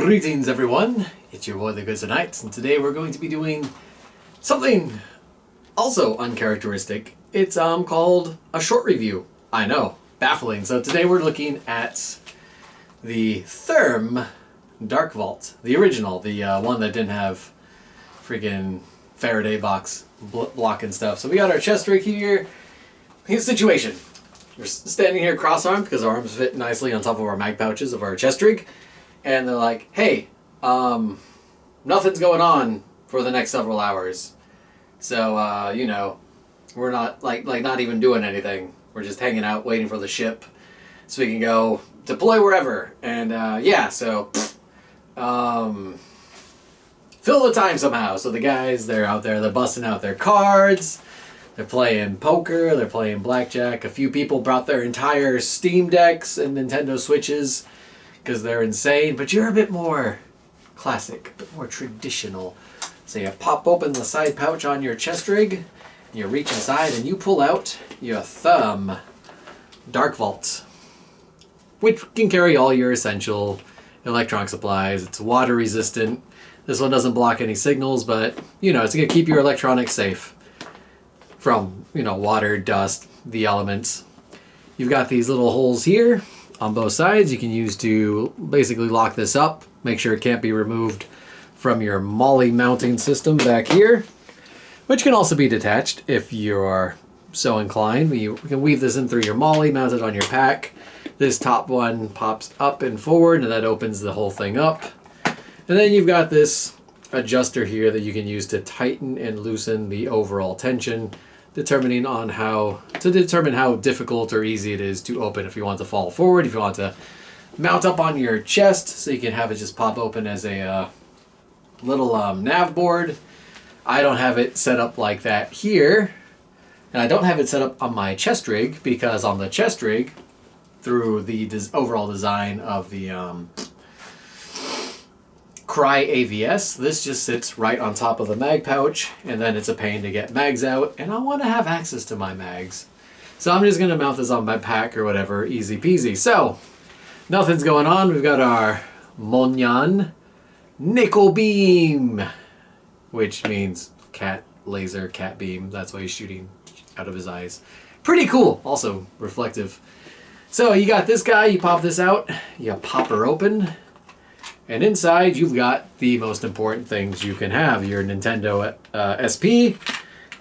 Greetings everyone, it's your boy the Good Tonight, and today we're going to be doing something also uncharacteristic. It's called a short review. I know, baffling. So today we're looking at the Thyrm DarkVault, the original, the one that didn't have freaking Faraday box block and stuff. So we got our chest rig here. Here's the situation. We're standing here cross-armed because our arms fit nicely on top of our mag pouches of our chest rig. And they're like, hey, nothing's going on for the next several hours. So, you know, we're not, not even doing anything. We're just hanging out, waiting for the ship so we can go deploy wherever. And, yeah, so, fill the time somehow. So the guys, they're out there, they're busting out their cards. They're playing poker, they're playing blackjack. A few people brought their entire Steam decks and Nintendo Switches because they're insane, but you're a bit more classic, a bit more traditional. So you pop open the side pouch on your chest rig, and you reach inside and you pull out your Thyrm DarkVault, which can carry all your essential electronic supplies. It's water resistant. This one doesn't block any signals, but you know, it's gonna keep your electronics safe from, you know, water, dust, the elements. You've got these little holes here on both sides you can use to basically lock this up, make sure it can't be removed from your MOLLE mounting system back here, which can also be detached if you're so inclined. You can weave this in through your MOLLE, mount it on your pack. This top one pops up and forward and that opens the whole thing up. And then you've got this adjuster here that you can use to tighten and loosen the overall tension, determine how difficult or easy it is to open. If you want to fall forward, if you want to mount up on your chest so you can have it just pop open as a little nav board. I don't have it set up like that here, and I don't have it set up on my chest rig because on the chest rig, through the overall design of the Cry AVS, this just sits right on top of the mag pouch, and then it's a pain to get mags out, and I want to have access to my mags. So I'm just going to mount this on my pack or whatever, easy peasy. So, nothing's going on. We've got our Monyan Nickel Beam, which means cat laser, cat beam. That's why he's shooting out of his eyes. Pretty cool. Also reflective. So you got this guy, you pop this out, you pop her open. And inside, you've got the most important things you can have. Your Nintendo SP,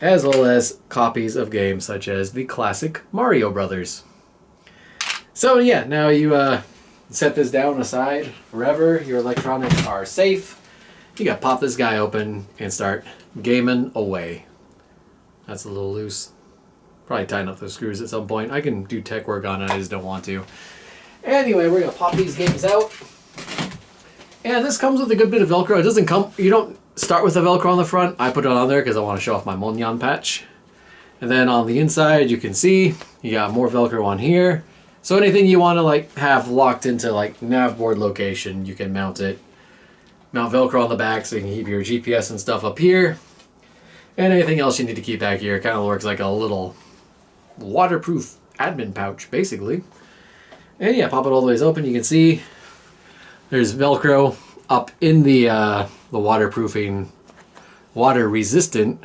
as well as copies of games such as the classic Mario Brothers. So yeah, now you set this down aside wherever your electronics are safe. You gotta pop this guy open and start gaming away. That's a little loose. Probably tighten up those screws at some point. I can do tech work on it, I just don't want to. Anyway, we're gonna pop these games out. And this comes with a good bit of Velcro. It doesn't come, you don't start with the Velcro on the front. I put it on there because I want to show off my Monyan patch. And then on the inside, you can see you got more Velcro on here. So anything you want to have locked into nav board location, you can mount it. Mount Velcro on the back so you can keep your GPS and stuff up here. And anything else you need to keep back here. It kind of works like a little waterproof admin pouch, basically. And yeah, pop it all the way open. You can see there's Velcro up in the waterproofing, water-resistant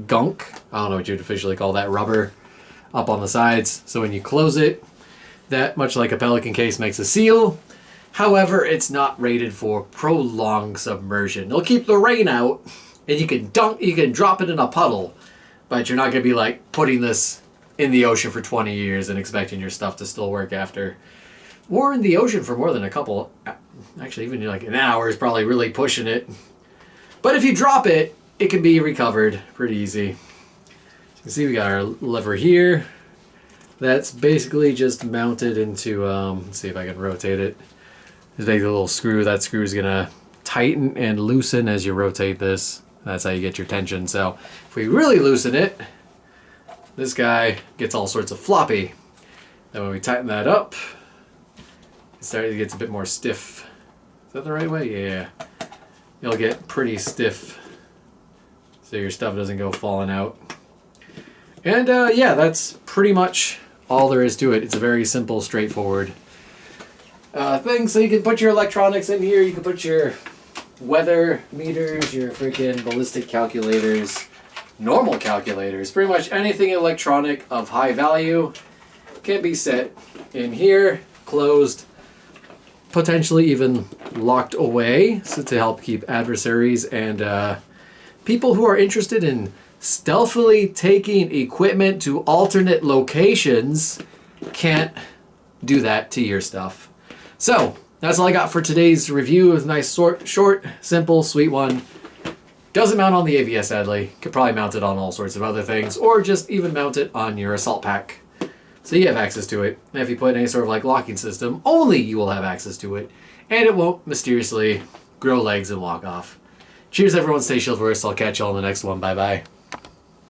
gunk. I don't know what you'd officially call that, rubber up on the sides. So when you close it, that, much like a Pelican case, makes a seal. However, it's not rated for prolonged submersion. It'll keep the rain out, and you can drop it in a puddle, but you're not going to be putting this in the ocean for 20 years and expecting your stuff to still work after. Or in the ocean for more than a couple, actually even an hour is probably really pushing it. But if you drop it, it can be recovered pretty easy. You can see we got our lever here. That's basically just mounted into, let's see if I can rotate it. There's basically a little screw. That screw is gonna tighten and loosen as you rotate this. That's how you get your tension. So if we really loosen it, this guy gets all sorts of floppy. Then when we tighten that up, it gets a bit more stiff. Is that the right way? Yeah. You'll get pretty stiff so your stuff doesn't go falling out. And yeah, that's pretty much all there is to it. It's a very simple, straightforward thing. So you can put your electronics in here. You can put your weather meters, your freaking ballistic calculators, normal calculators. Pretty much anything electronic of high value can be set in here, closed, potentially even locked away, so to help keep adversaries and people who are interested in stealthily taking equipment to alternate locations can't do that to your stuff. So that's all I got for today's review. It was a nice, short, simple, sweet one. Doesn't mount on the AVS, sadly. Could probably mount it on all sorts of other things, or just even mount it on your assault pack. So you have access to it. And if you put any sort of like locking system, only you will have access to it. And it won't mysteriously grow legs and walk off. Cheers everyone, stay shield first. I'll catch you all in the next one. Bye bye.